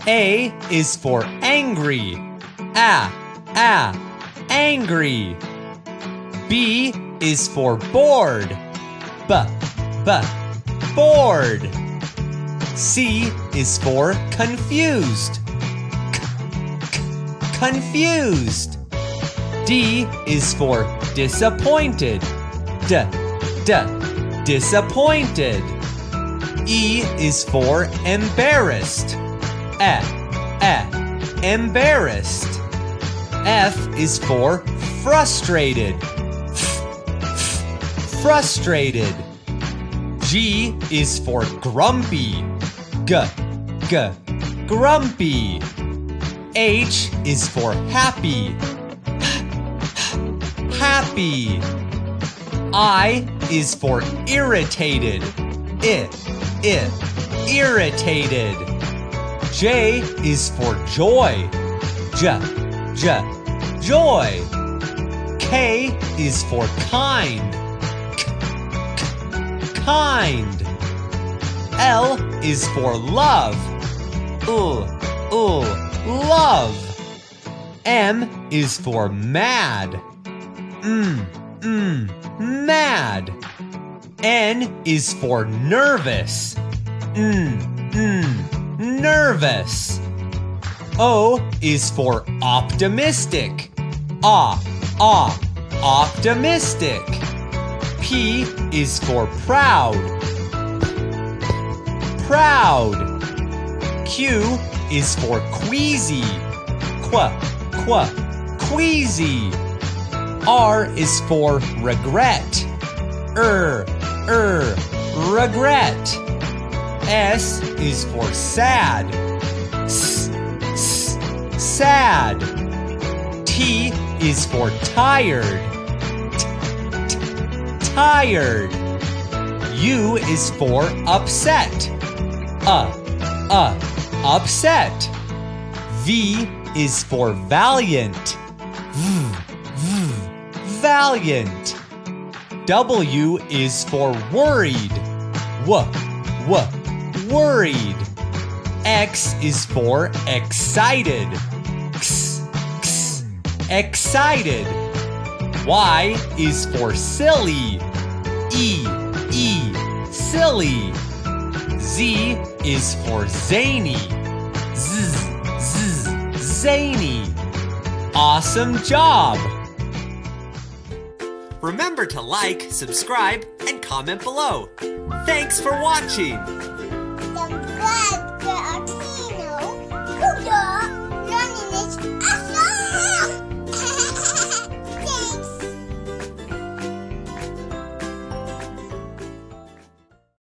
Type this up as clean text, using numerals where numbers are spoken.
A is for angry. Angry. B is for bored. Bored. C is for confused. Confused. D is for disappointed. Disappointed. E is for embarrassed. Embarrassed. F is for frustrated. Frustrated. G is for grumpy. Grumpy. H is for happy. Happy. I is for irritated. Irritated. J is for joy. Joy. K is for kind. Kind. L is for love. Love. M is for mad. Mad. N is for nervous. Nervous. O is for optimistic. Optimistic. P is for proud. Proud. Q is for queasy. Queasy. R is for regret. Regret. S is for sad. Sad. T is for tired. Tired. U is for upset. Upset. V is for valiant. Valiant. W is for worried. Worried. X is for excited. Excited. Y is for silly. Silly. Z is for zany. Zany. Awesome job! Remember to like, subscribe, and comment below. Thanks for watching!